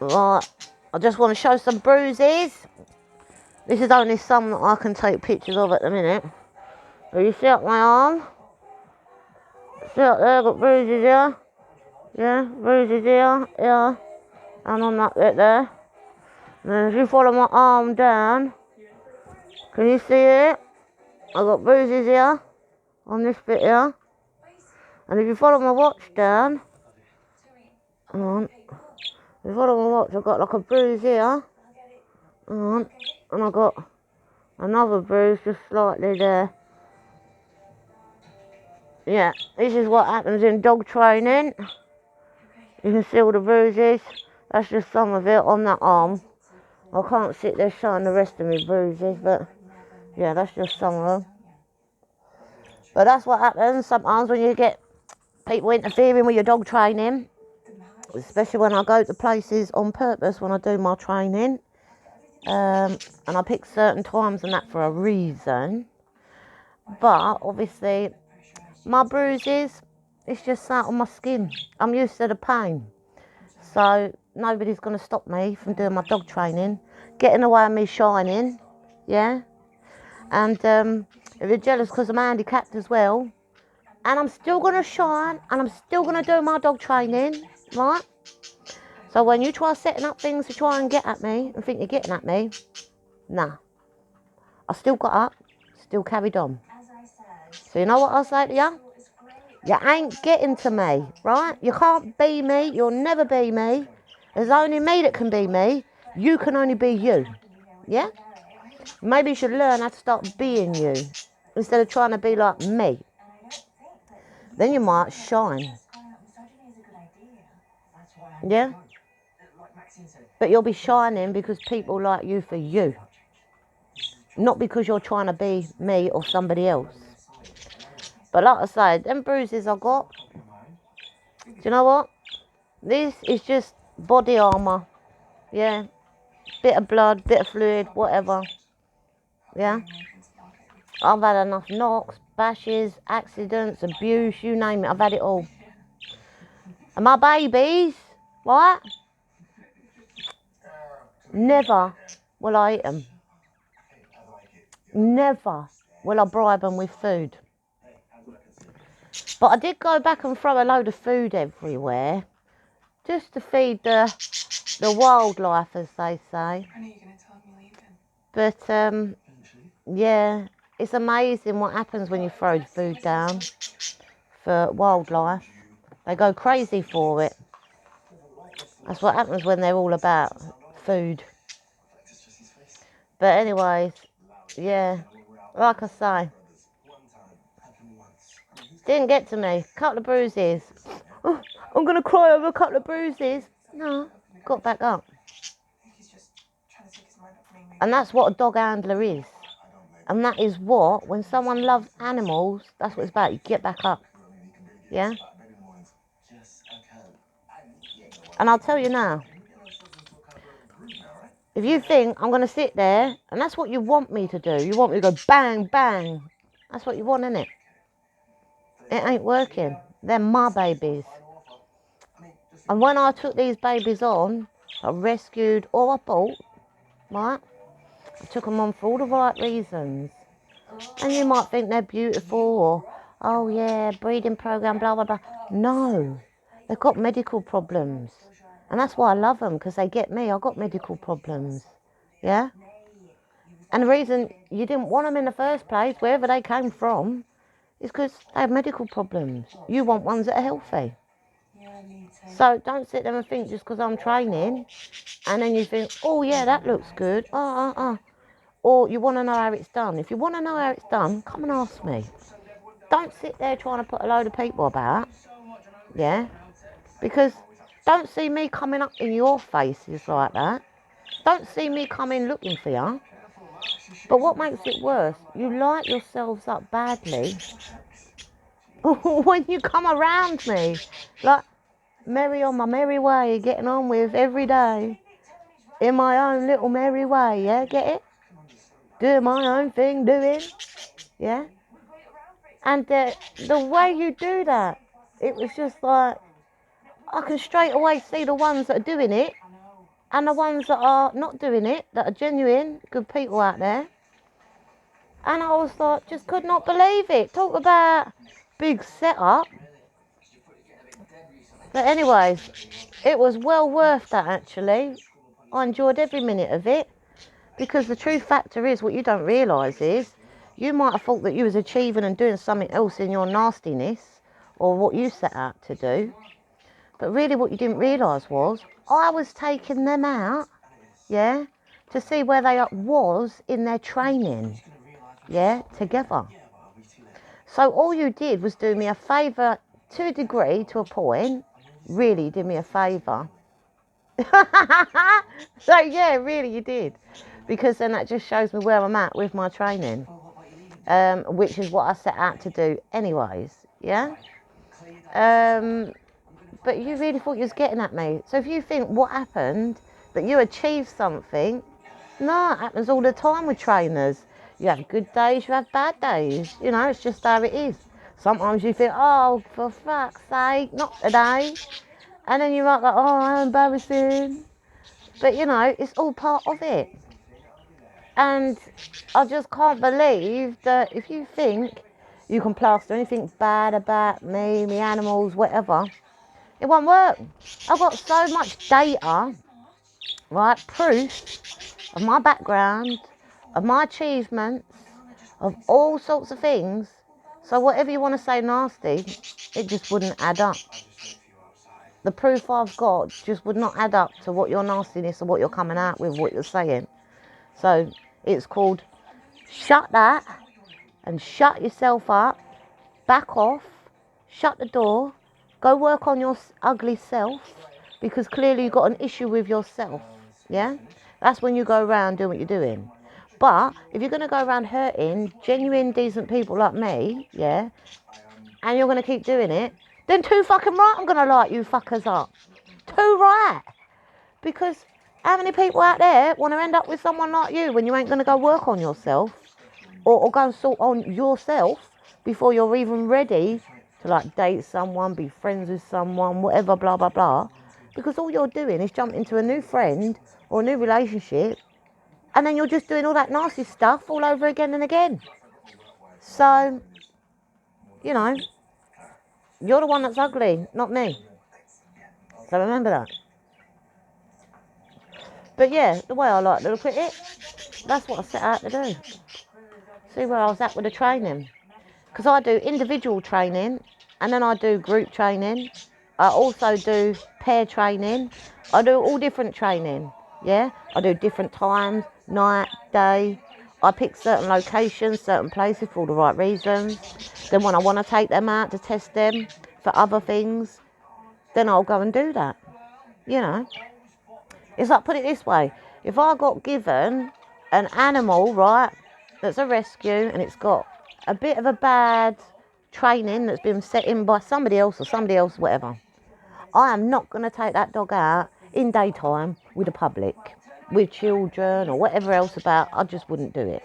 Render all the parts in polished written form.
Right, I just want to show some bruises. This is only some that I can take pictures of at the minute. So you see up my arm? See up there, I've got bruises here. Yeah, bruises here, here, and on that bit there. And then if you follow my arm down, can you see it? I've got bruises here, on this bit here. And if you follow my watch down, hang on. If you follow my watch, I've got like a bruise here. Hang on. And I've got another bruise just slightly there. Yeah, this is what happens in dog training. You can see all the bruises. That's just some of it on that arm. I can't sit there showing the rest of my bruises, but yeah, that's just some of them. But that's what happens sometimes when you get people interfering with your dog training, especially when I go to places on purpose when I do my training. And I pick certain times and that for a reason. But obviously, my bruises, it's just sat on my skin. I'm used to the pain. So nobody's going to stop me from doing my dog training, getting away with me shining, yeah? And if you're jealous because I'm handicapped as well, and I'm still going to shine, and I'm still going to do my dog training, right? So when you try setting up things to try and get at me and think you're getting at me, nah. I still got up, still carried on. So you know what I'll say to you? You ain't getting to me, right? You can't be me. You'll never be me. There's only me that can be me. You can only be you. Yeah? Maybe you should learn how to start being you instead of trying to be like me. Then you might shine. Yeah? But you'll be shining because people like you for you. Not because you're trying to be me or somebody else. But like I say, them bruises I got, do you know what? This is just body armour. Yeah? Bit of blood, bit of fluid, whatever. Yeah? I've had enough knocks, bashes, accidents, abuse, you name it. I've had it all. And my babies, right? Never will I eat them. Never will I bribe them with food. But I did go back and throw a load of food everywhere, just to feed the wildlife, as they say. But yeah, it's amazing what happens when you throw food down for wildlife. They go crazy for it. That's what happens when they're all about food. But anyways, yeah, like I say, didn't get to me. Couple of bruises. Oh, I'm going to cry over a couple of bruises. No, got back up. And that's what a dog handler is. And that is what, when someone loves animals, that's what it's about. You get back up. Yeah? And I'll tell you now, if you think I'm going to sit there, and that's what you want me to do, you want me to go bang, bang. That's what you want, innit? It ain't working. They're my babies. And when I took these babies on, I rescued or I bought, right? I took them on for all the right reasons. And you might think they're beautiful or, oh yeah, breeding program, blah, blah, blah. No, they've got medical problems. And that's why I love them, because they get me. I've got medical problems. Yeah? And the reason you didn't want them in the first place, wherever they came from, is because they have medical problems. You want ones that are healthy. So don't sit there and think just because I'm training, and then you think, oh yeah, that looks good. Or you want to know how it's done. If you want to know how it's done, come and ask me. Don't sit there trying to put a load of people about. Yeah? Because don't see me coming up in your faces like that. Don't see me coming looking for you. But what makes it worse, you light yourselves up badly when you come around me. Like, merry on my merry way, getting on with every day. In my own little merry way, yeah? Get it? Doing my own thing, doing. Yeah? And the way you do that, it was just like, I can straight away see the ones that are doing it, and the ones that are not doing it, that are genuine, good people out there. And I was like, just could not believe it. Talk about big setup. But anyways, it was well worth that actually. I enjoyed every minute of it. Because the true factor is, what you don't realise is, you might have thought that you was achieving and doing something else in your nastiness, or what you set out to do. But really what you didn't realise was, I was taking them out, yeah, to see where they was in their training, yeah, together. So all you did was do me a favour to a degree, to a point. Really, you did me a favour. So yeah, really you did. Because then that just shows me where I'm at with my training. Which is what I set out to do anyways, yeah? But you really thought you was getting at me. So if you think what happened, that you achieved something, no, it happens all the time with trainers. You have good days, you have bad days. You know, it's just how it is. Sometimes you think, oh, for fuck's sake, not today. And then you're like, oh, how embarrassing. But, you know, it's all part of it. And I just can't believe that if you think you can plaster anything bad about me, me animals, whatever, it won't work. I've got so much data, right, proof of my background, of my achievements, of all sorts of things. So whatever you want to say nasty, it just wouldn't add up. The proof I've got just would not add up to what your nastiness or what you're coming out with, what you're saying. So it's called shut that and shut yourself up, back off, shut the door, go work on your ugly self, because clearly you've got an issue with yourself, yeah? That's when you go around doing what you're doing. But if you're going to go around hurting genuine, decent people like me, yeah, and you're going to keep doing it, then too fucking right I'm going to light you fuckers up. Too right. Because how many people out there want to end up with someone like you when you ain't going to go work on yourself or go and sort on yourself before you're even ready to like date someone, be friends with someone, whatever, blah, blah, blah. Because all you're doing is jump into a new friend or a new relationship, and then you're just doing all that nasty stuff all over again and again. So, you know, you're the one that's ugly, not me. So remember that. But yeah, the way I like to look at it, that's what I set out to do. See where I was at with the training. Because I do individual training, and then I do group training. I also do pair training. I do all different training, yeah? I do different times, night, day. I pick certain locations, certain places for all the right reasons. Then when I want to take them out to test them for other things, then I'll go and do that, you know? It's like, put it this way, if I got given an animal, right, that's a rescue, and it's got a bit of a bad training that's been set in by somebody else, whatever, I am not going to take that dog out in daytime with the public, with children or whatever else about. I just wouldn't do it,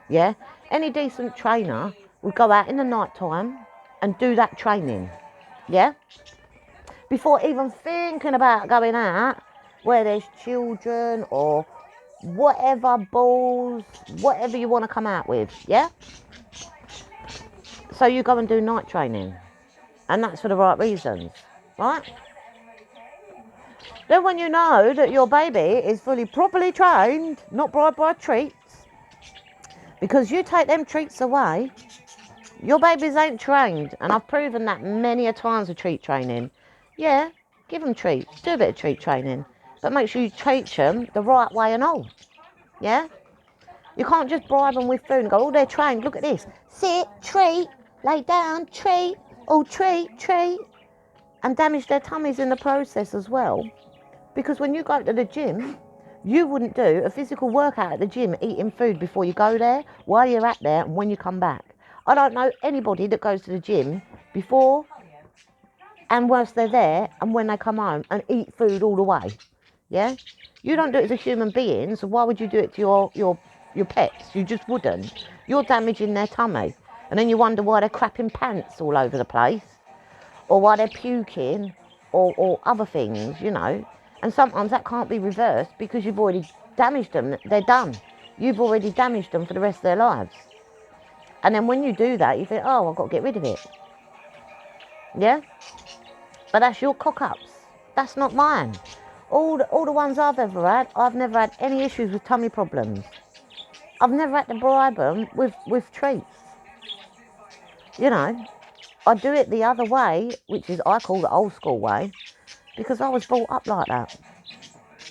yeah? Any decent trainer would go out in the night time and do that training, yeah? Before even thinking about going out where there's children or whatever balls, whatever you want to come out with, yeah? So you go and do night training, and that's for the right reasons, right? Then when you know that your baby is fully properly trained, not bribed by treats, because you take them treats away, your babies ain't trained, and I've proven that many a times with treat training. Yeah, give them treats, do a bit of treat training, but make sure you treat them the right way and all, yeah? You can't just bribe them with food and go, oh, they're trained, look at this. Sit, treat, lay down, treat, oh, treat, treat. And damage their tummies in the process as well. Because when you go to the gym, you wouldn't do a physical workout at the gym eating food before you go there, while you're at there, and when you come back. I don't know anybody that goes to the gym before and whilst they're there and when they come home and eat food all the way. Yeah? You don't do it as a human being, so why would you do it to your pets? You just wouldn't. You're damaging their tummy. And then you wonder why they're crapping pants all over the place, or why they're puking, or other things, you know. And sometimes that can't be reversed because you've already damaged them. They're done. You've already damaged them for the rest of their lives. And then when you do that, you think, oh, I've got to get rid of it. Yeah? But that's your cock-ups. That's not mine. All the ones I've ever had, I've never had any issues with tummy problems. I've never had to bribe them with treats. You know, I do it the other way, which is I call the old school way, because I was brought up like that.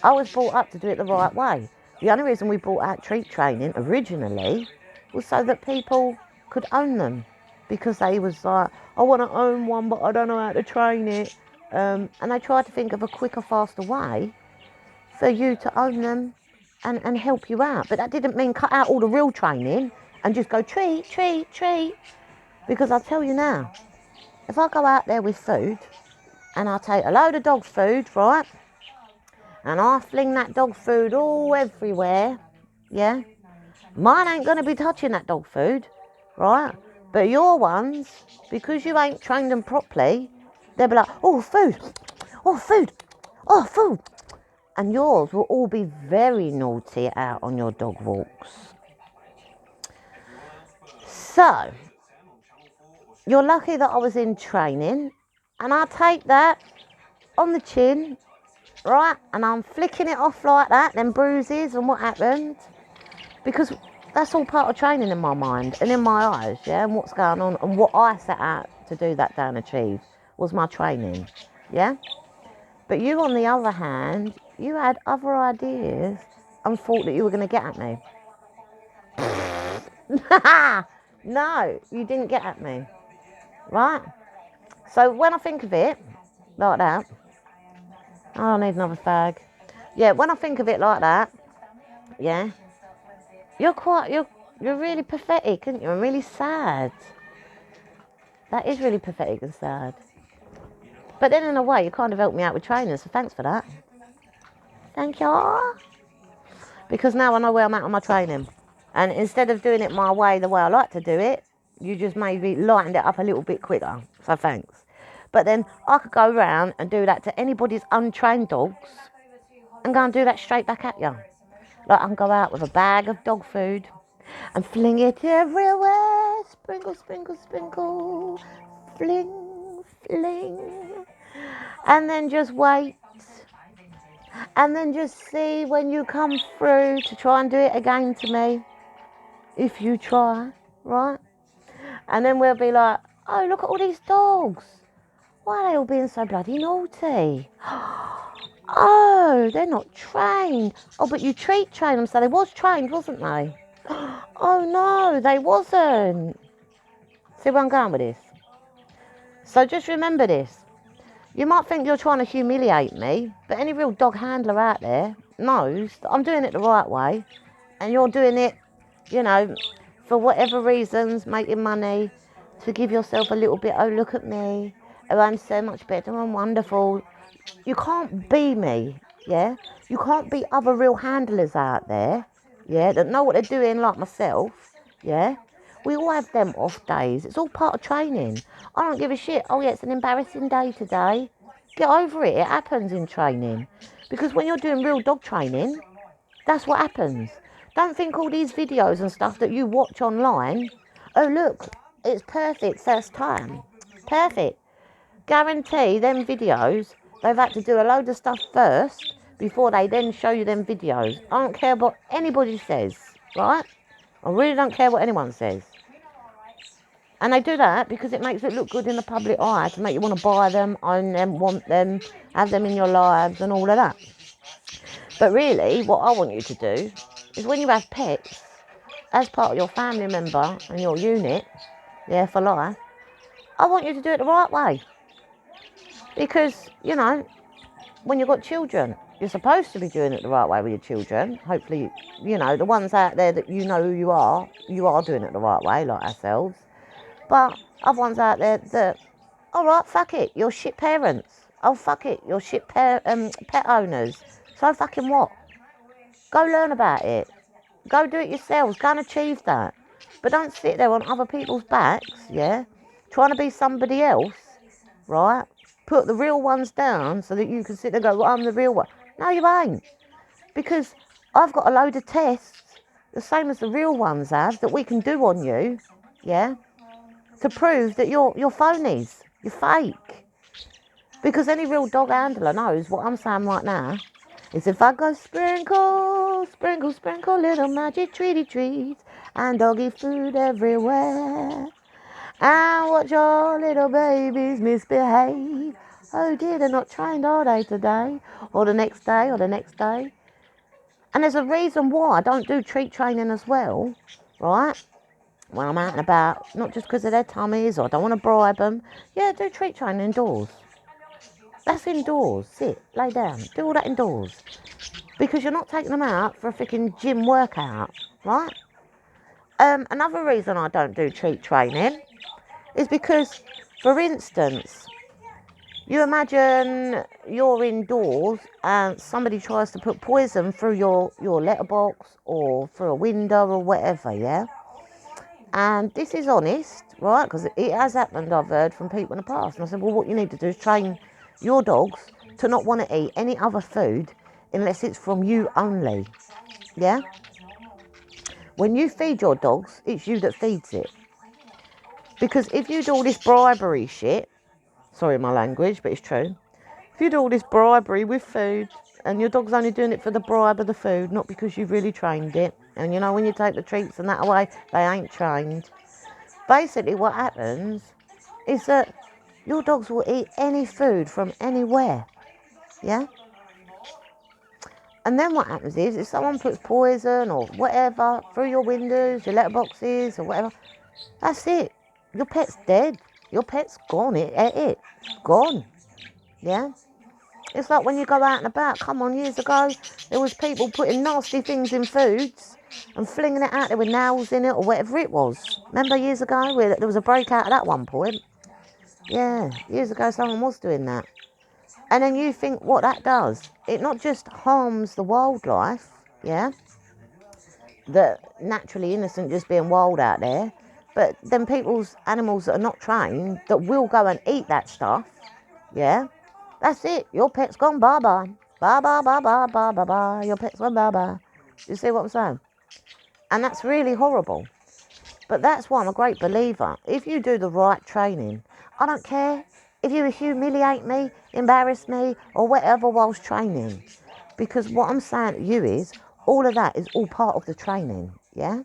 I was brought up to do it the right way. The only reason we brought out treat training originally was so that people could own them. Because they was like, I want to own one, but I don't know how to train it. And they tried to think of a quicker, faster way for you to own them and help you out. But that didn't mean cut out all the real training and just go treat, treat, treat. Because I'll tell you now, if I go out there with food and I take a load of dog food, right, and I fling that dog food all everywhere, yeah, mine ain't going to be touching that dog food, right? But your ones, because you ain't trained them properly, they'll be like, oh, food, oh, food, oh, food. And yours will all be very naughty out on your dog walks. So, you're lucky that I was in training, and I take that on the chin, right, and I'm flicking it off like that, them bruises and what happened, because that's all part of training in my mind and in my eyes, yeah, and what's going on and what I set out to do that day and achieve was my training, yeah. But you, on the other hand, you had other ideas and thought that you were going to get at me. No, you didn't get at me, right? So when I think of it like that, oh, I need another fag. Yeah, when I think of it like that, yeah, you're really pathetic, aren't you? And really sad. That is really pathetic and sad. But then in a way, you kind of helped me out with training, so thanks for that. Thank you. Because now I know where I'm at on my training. And instead of doing it my way, the way I like to do it, you just maybe lightened it up a little bit quicker. So thanks. But then I could go around and do that to anybody's untrained dogs and go and do that straight back at you. Like I can go out with a bag of dog food and fling it everywhere. Sprinkle, sprinkle, sprinkle. Fling, fling. And then just wait. And then just see when you come through to try and do it again to me. If you try, right? And then we'll be like, oh, look at all these dogs. Why are they all being so bloody naughty? Oh, they're not trained. Oh, but you treat train them, so they was trained, wasn't they? Oh, no, they wasn't. See where I'm going with this? So just remember this. You might think you're trying to humiliate me, but any real dog handler out there knows that I'm doing it the right way, and you're doing it, you know, for whatever reasons, making money, to give yourself a little bit, oh, look at me, oh, I'm so much better, I'm wonderful. You can't be me, yeah? You can't be other real handlers out there, yeah, that know what they're doing like myself, yeah? We all have them off days. It's all part of training. I don't give a shit. Oh, yeah, it's an embarrassing day today. Get over it. It happens in training. Because when you're doing real dog training, that's what happens. Don't think all these videos and stuff that you watch online, oh, look, it's perfect first time. Perfect. Guarantee them videos, they've had to do a load of stuff first before they then show you them videos. I don't care what anybody says, right? I really don't care what anyone says. And they do that because it makes it look good in the public eye, to make you want to buy them, own them, want them, have them in your lives and all of that. But really, what I want you to do is when you have pets, as part of your family member and your unit, yeah, for life, I want you to do it the right way. Because, you know, when you've got children, you're supposed to be doing it the right way with your children. Hopefully, you know, the ones out there that you know who you are doing it the right way, like ourselves. But other ones out there that, all right, fuck it, you're shit parents. Oh, fuck it, you're shit pet owners. So fucking what? Go learn about it. Go do it yourselves. Go and achieve that. But don't sit there on other people's backs, yeah, trying to be somebody else, right? Put the real ones down so that you can sit there and go, well, I'm the real one. No, you ain't. Because I've got a load of tests, the same as the real ones have, that we can do on you, yeah, to prove that you're phonies, you're fake. Because any real dog handler knows what I'm saying right now is if I go sprinkle, sprinkle, sprinkle, little magic treaty treats, and doggy food everywhere, and watch your little babies misbehave. Oh dear, they're not trained, are they, today? Or the next day, or the next day? And there's a reason why I don't do treat training as well, right? When I'm out and about, not just because of their tummies or I don't want to bribe them. Yeah, do treat training indoors. That's indoors. Sit, lay down, do all that indoors. Because you're not taking them out for a freaking gym workout, right? Another reason I don't do treat training is because, for instance, you imagine you're indoors and somebody tries to put poison through your letterbox or through a window or whatever, yeah? And this is honest, right? Because it has happened, I've heard from people in the past. And I said, well, what you need to do is train your dogs to not want to eat any other food unless it's from you only, yeah? When you feed your dogs, it's you that feeds it. Because if you do all this bribery shit, sorry my language, but it's true. If you do all this bribery with food and your dog's only doing it for the bribe of the food, not because you've really trained it, and you know when you take the treats and that away, they ain't trained. Basically what happens is that your dogs will eat any food from anywhere, yeah? And then what happens is if someone puts poison or whatever through your windows, your letterboxes or whatever, that's it. Your pet's dead. Your pet's gone. It's gone, yeah? It's like when you go out and about. Come on, years ago, there was people putting nasty things in foods and flinging it out there with nails in it or whatever it was. Remember years ago where there was a breakout at that one point? Yeah, years ago someone was doing that. And then you think what that does. It not just harms the wildlife, yeah, that naturally innocent just being wild out there, but then people's animals that are not trained that will go and eat that stuff, yeah, that's it. Your pet's gone bye-bye. Bye-bye, bye-bye, bye-bye, bye. Your pet's gone bye-bye. You see what I'm saying? And that's really horrible. But that's why I'm a great believer. If you do the right training, I don't care if you humiliate me, embarrass me, or whatever whilst training. Because what I'm saying to you is, all of that is all part of the training, yeah?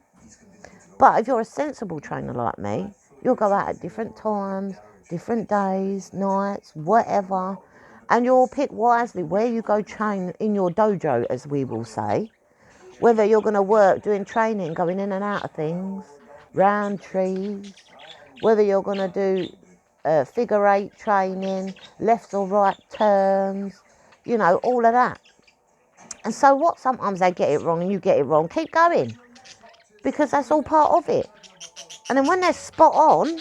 But if you're a sensible trainer like me, you'll go out at different times, different days, nights, whatever, and you'll pick wisely where you go train in your dojo, as we will say. Whether you're going to work doing training, going in and out of things, round trees, whether you're going to do figure eight training, left or right turns, you know, all of that. And so what, sometimes they get it wrong and you get it wrong, keep going, because that's all part of it. And then when they're spot on,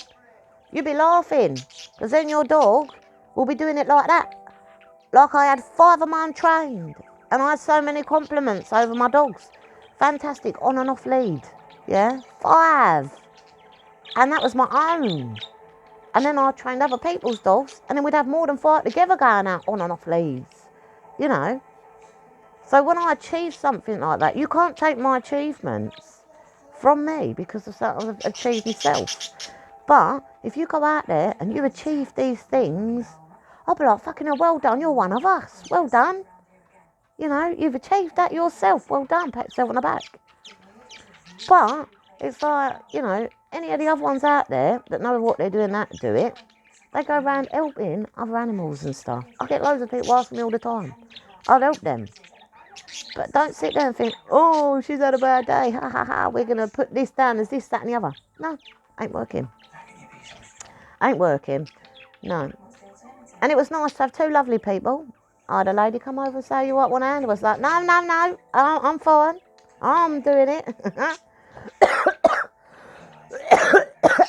you'll be laughing, because then your dog will be doing it like that. Like I had 5 of mine trained, and I had so many compliments over my dogs. Fantastic, on and off lead, yeah, 5. And that was my own. And then I trained other people's dogs, and then we'd have more than 5 together going out on and off leads, you know. So when I achieve something like that, you can't take my achievements from me because of something I've achieved myself. But if you go out there and you achieve these things, I'll be like, fucking hell, well done, you're one of us. Well done. You know, you've achieved that yourself. Well done, pat yourself on the back. But it's like, you know, any of the other ones out there that know what they're doing that do it, they go around helping other animals and stuff. I get loads of people asking me all the time. I'll help them. But don't sit there and think, oh, she's had a bad day. Ha ha ha, we're going to put this down as this, that and the other. No, ain't working. Ain't working. No. And it was nice to have 2 lovely people. I had a lady come over and say, you want a hand? I was like, no, no, no, I'm fine. I'm doing it.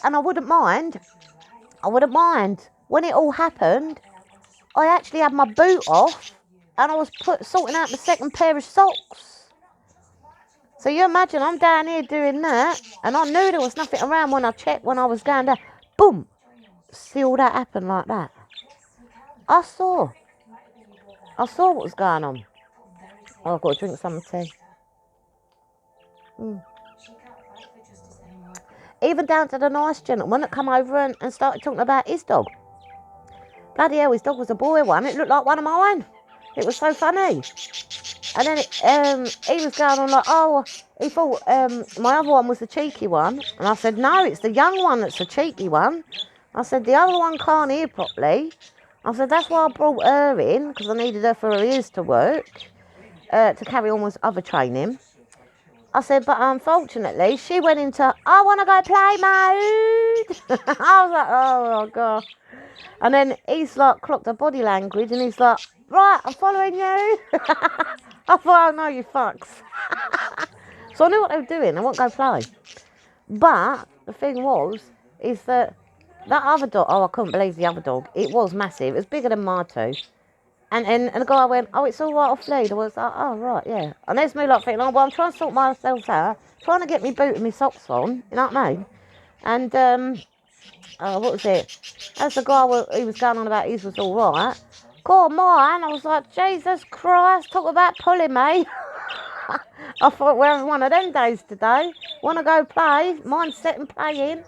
And I wouldn't mind. When it all happened, I actually had my boot off and I was sorting out the second pair of socks. So you imagine I'm down here doing that, and I knew there was nothing around when I checked when I was going down. Boom! See all that happen like that. I saw what was going on. Oh, I've got to drink some tea. Even down to the nice gentleman that come over and started talking about his dog. Bloody hell, his dog was a boy one. It looked like one of mine. It was so funny. And then he was going on like, oh, he thought my other one was the cheeky one. And I said, no, it's the young one that's the cheeky one. I said, the other one can't hear properly. I said, that's why I brought her in, because I needed her for her ears to work, to carry on with other training. I said, but unfortunately, she went into, I want to go play mode. I was like, oh, my God. And then he's like, clocked her body language, and he's like, right, I'm following you. I thought, oh, no, you fucks. So I knew what they were doing. They won't go play. But the thing is that other dog, oh, I couldn't believe the other dog. It was massive. It was bigger than my two. And the guy went, oh, it's all right off lead. I was like, oh, right, yeah. And there's me like thinking, oh, well, I'm trying to sort myself out, trying to get me boot and my socks on, you know what I mean? And, what was it? As the guy, he was going on about his was all right. God, mine, I was like, Jesus Christ, talk about pulling me. I thought we're having one of them days today. Want to go play, mine's set and playing.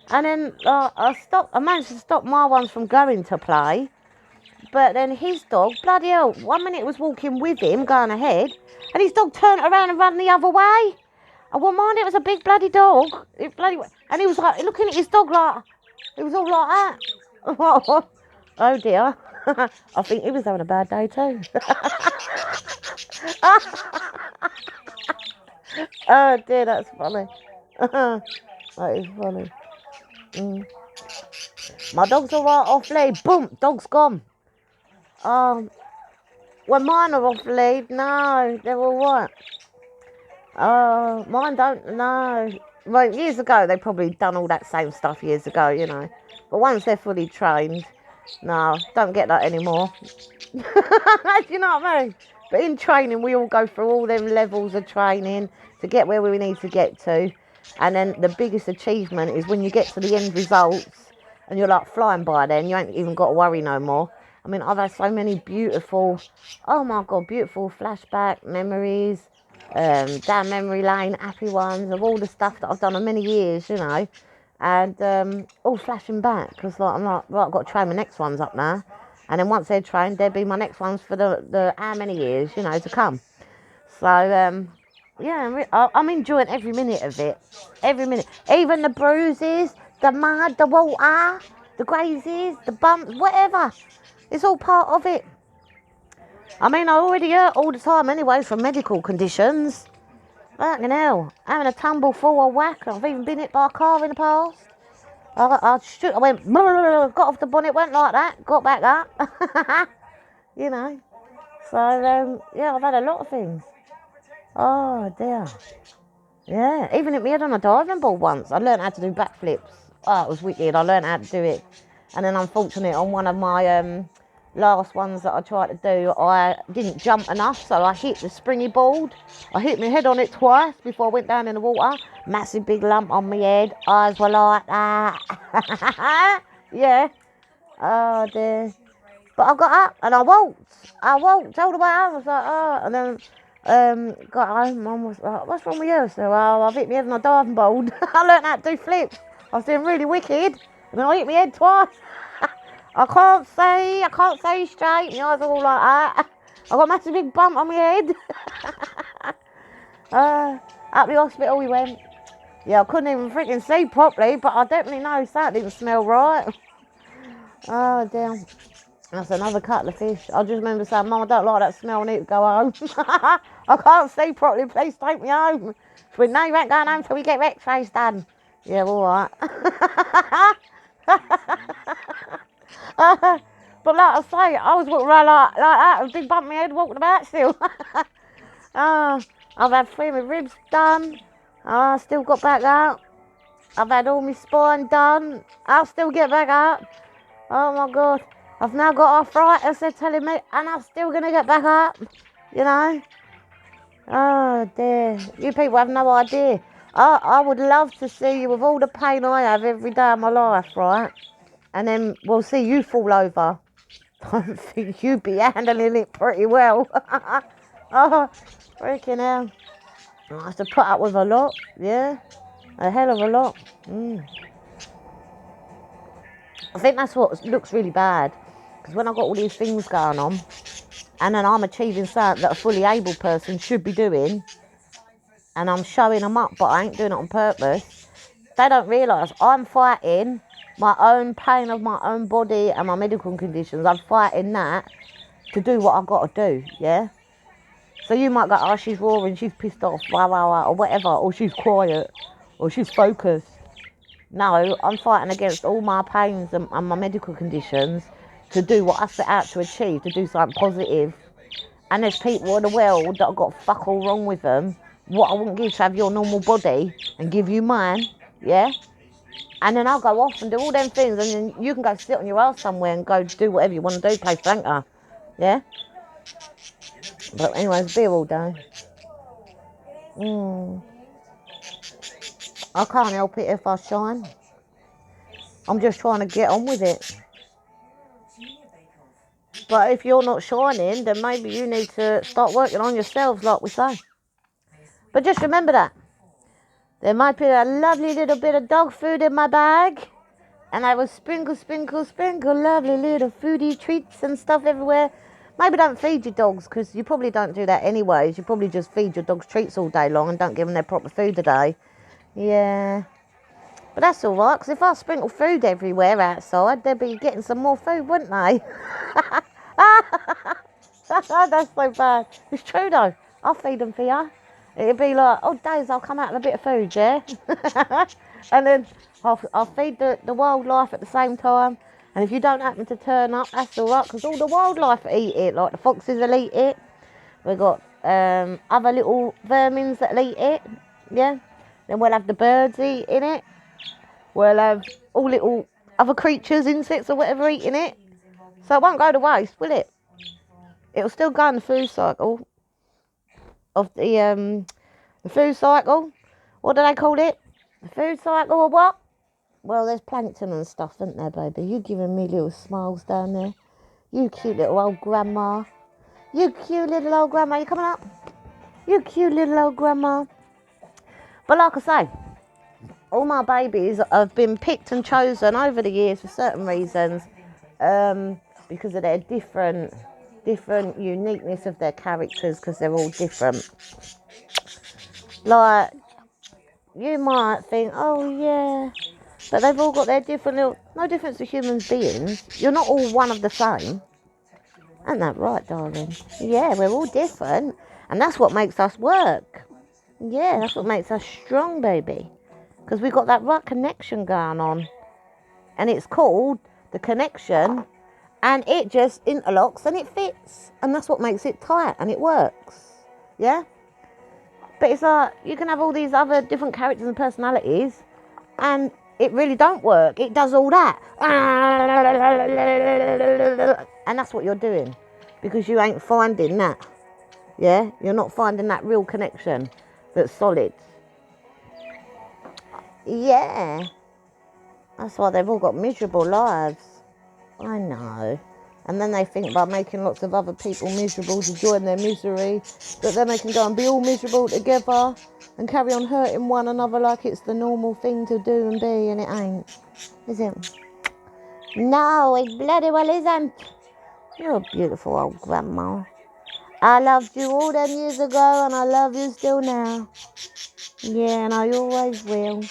And then I managed to stop my ones from going to play. But then his dog, bloody hell, 1 minute it was walking with him, going ahead, and his dog turned around and ran the other way. I wouldn't mind, it was a big bloody dog. And he was like, looking at his dog like, it was all like that. Oh dear. I think he was having a bad day too. Oh dear, that's funny. That is funny. My dog's all right off lead. Boom, dog's gone. When mine are off lead, no, they're all right. Mine don't, no. Well, years ago, they probably done all that same stuff years ago, you know. But once they're fully trained, no, don't get that anymore. Do you know what I mean? But in training, we all go through all them levels of training to get where we need to get to. And then the biggest achievement is when you get to the end results and you're like flying by then, you ain't even got to worry no more. I mean, I've had so many beautiful, oh my God, beautiful flashback memories, down memory lane, happy ones of all the stuff that I've done in many years, you know, and all flashing back because like, I'm like, right, I've got to train my next ones up now. And then once they're trained, they'll be my next ones for the how many years, you know, to come. So, yeah, I'm enjoying every minute of it. Every minute. Even the bruises, the mud, the water, the grazes, the bumps, whatever. It's all part of it. I mean, I already hurt all the time anyway from medical conditions. Fucking hell. Having a tumble, fall or whack. I've even been hit by a car in the past. I went, got off the bonnet, went like that, got back up. You know. So, yeah, I've had a lot of things. Oh, dear. Yeah, even hit me head on a diving board once. I learned how to do backflips. Oh, it was wicked. I learned how to do it. And then, unfortunately, on one of my last ones that I tried to do, I didn't jump enough, so I hit the springy board. I hit my head on it twice before I went down in the water. Massive big lump on my head. Eyes were like that. Yeah. Oh, dear. But I got up and I walked all the way. I was like, oh, and then got home. Mum was like, what's wrong with you? So, well, I've hit my head on a diving board. I learned how to do flips. I was doing really wicked, and I hit my head twice. I can't see straight. My eyes are all like that. I got a massive big bump on my head. Up the hospital we went. Yeah, I couldn't even freaking see properly, but I definitely noticed that didn't smell right. Oh, damn. That's another couple of fish. I just remember saying, Mum, I don't like that smell, I need to go home. I can't see properly, please take me home. She went, no, you ain't going home till we get x-rays done. Yeah, all right. But like I say, I was walking around like that, with a big bump in my head, walking about still. I've had 3 of my ribs done. I still got back up. I've had all my spine done. I'll still get back up. Oh my God. I've now got arthritis, they're telling me, and I'm still going to get back up, you know. Oh dear, you people have no idea. I would love to see you with all the pain I have every day of my life, right? And then we'll see you fall over. I think you'd be handling it pretty well. Oh, freaking hell. I have to put up with a lot, yeah. A hell of a lot. I think that's what looks really bad. Because when I've got all these things going on, and then I'm achieving something that a fully able person should be doing, and I'm showing them up, but I ain't doing it on purpose, they don't realise I'm fighting my own pain of my own body and my medical conditions. I'm fighting that to do what I've got to do, yeah? So you might go, oh, she's roaring, she's pissed off, wow, wow, wow, or whatever, or she's quiet, or she's focused. No, I'm fighting against all my pains and my medical conditions to do what I set out to achieve, to do something positive. And there's people in the world that have got fuck all wrong with them. What I wouldn't give to have your normal body and give you mine, yeah? And then I'll go off and do all them things, and then you can go sit on your ass somewhere and go do whatever you want to do, play flanker, yeah? But anyways, beer all day. I can't help it if I shine. I'm just trying to get on with it. But if you're not shining, then maybe you need to start working on yourselves, like we say. But just remember that. There might be a lovely little bit of dog food in my bag. And I will sprinkle lovely little foodie treats and stuff everywhere. Maybe don't feed your dogs, because you probably don't do that anyways. You probably just feed your dogs treats all day long and don't give them their proper food a day. Yeah. But that's all right, because if I sprinkle food everywhere outside, they'd be getting some more food, wouldn't they? That's so bad. It's true though. I'll feed them for you. It'd be like, oh, days I'll come out with a bit of food, yeah? And then I'll feed the wildlife at the same time. And if you don't happen to turn up, that's all right, because all the wildlife eat it. Like the foxes will eat it. We've got other little vermins that eat it, yeah? Then we'll have the birds eating it. We'll have all little other creatures, insects or whatever eating it. So it won't go to waste, will it? It'll still go in the food cycle of the food cycle. What do they call it? The food cycle or what? Well, there's plankton and stuff, isn't there, baby? You giving me little smiles down there. You cute little old grandma. You cute little old grandma. You coming up? You cute little old grandma. But like I say, all my babies have been picked and chosen over the years for certain reasons, because of their different uniqueness of their characters, because they're all different. Like, you might think, oh yeah, but they've all got their different little, no difference to human beings. You're not all one of the same. Ain't that right, darling? Yeah, we're all different, and that's what makes us work. Yeah, that's what makes us strong, baby. Because we've got that right connection going on. And it's called the connection. And it just interlocks and it fits. And that's what makes it tight and it works. Yeah? But it's like, you can have all these other different characters and personalities. And it really don't work. It does all that. And that's what you're doing. Because you ain't finding that. Yeah? You're not finding that real connection that's solid. Yeah, that's why they've all got miserable lives. I know. And then they think by making lots of other people miserable to join their misery, that then they can go and be all miserable together and carry on hurting one another like it's the normal thing to do and be, and it ain't, is it? No, it bloody well isn't. You're a beautiful old grandma. I loved you all them years ago and I love you still now. Yeah, and I always will.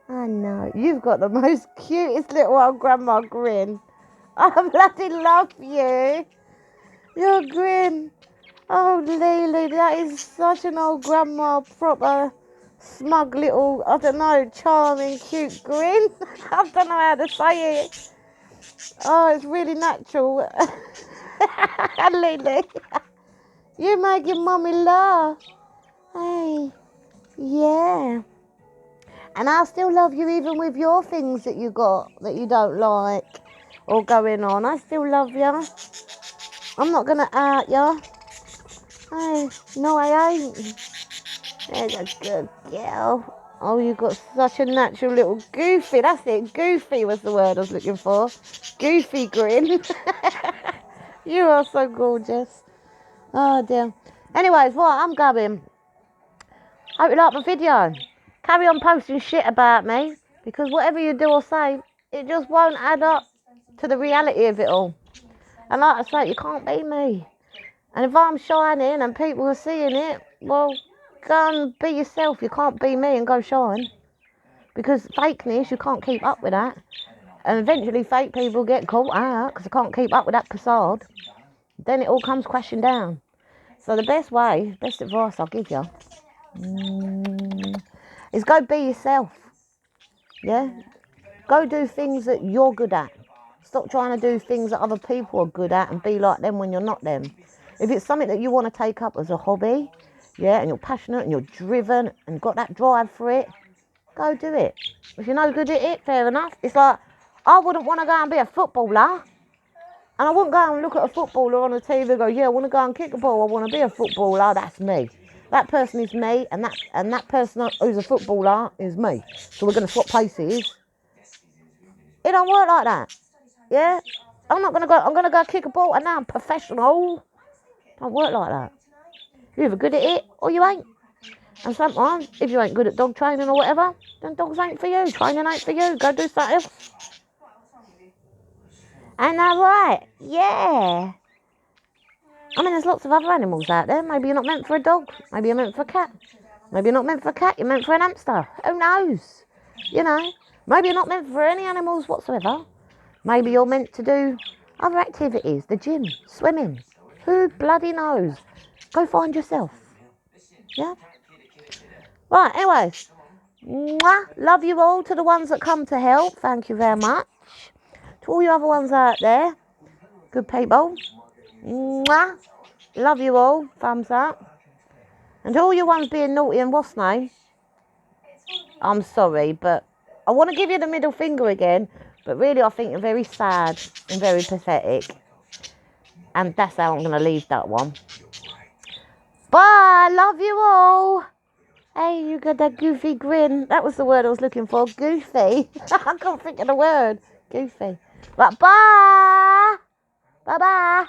I know. You've got the most cutest little old grandma grin. I bloody love you. Your grin. Oh, Lily, that is such an old grandma, proper smug little, I don't know, charming, cute grin. I don't know how to say it. Oh, it's really natural. Lily, you're making mommy laugh. Hey, yeah. And I still love you even with your things that you got that you don't like or going on. I still love you. I'm not going to hurt you. Hey, no, I ain't. There's a good girl. Oh, you got such a natural little goofy. That's it. Goofy was the word I was looking for. Goofy grin. You are so gorgeous. Oh, dear. Anyways, right, I'm going. Hope you like my video. Carry on posting shit about me, because whatever you do or say, it just won't add up to the reality of it all. And like I say, you can't be me. And if I'm shining and people are seeing it, well, go and be yourself. You can't be me and go shine. Because fakeness, you can't keep up with that. And eventually fake people get caught out because they can't keep up with that facade. Then it all comes crashing down. So the best advice I'll give you, is go be yourself. Yeah? Go do things that you're good at. Stop trying to do things that other people are good at and be like them when you're not them. If it's something that you want to take up as a hobby, yeah, and you're passionate and you're driven and got that drive for it, go do it. If you're no good at it, fair enough. It's like, I wouldn't want to go and be a footballer. And I wouldn't go and look at a footballer on the TV and go, yeah, I want to go and kick a ball. I want to be a footballer. That's me. That person is me, and that person who's a footballer is me. So we're going to swap places. It don't work like that. Yeah? I'm going to go kick a ball and now I'm professional. Don't work like that. You're either good at it or you ain't. And sometimes, if you ain't good at dog training or whatever, then dogs ain't for you. Training ain't for you. Go do something else. Ain't that right? Yeah. I mean, there's lots of other animals out there. Maybe you're not meant for a dog. Maybe you're meant for a cat. Maybe you're not meant for a cat. You're meant for an hamster. Who knows? You know. Maybe you're not meant for any animals whatsoever. Maybe you're meant to do other activities. The gym. Swimming. Who bloody knows? Go find yourself. Yeah? Right, anyways. Mwah. Love you all. To the ones that come to help, thank you very much. To all you other ones out there, good people. Mwah. Love you all. Thumbs up. And to all you ones being naughty and what's name, I'm sorry, but I want to give you the middle finger again, but really I think you're very sad and very pathetic. And that's how I'm going to leave that one. Bye. Love you all. Hey, you got that goofy grin. That was the word I was looking for. Goofy. I can't think of the word. Goofy. Right, bye. Bye-bye.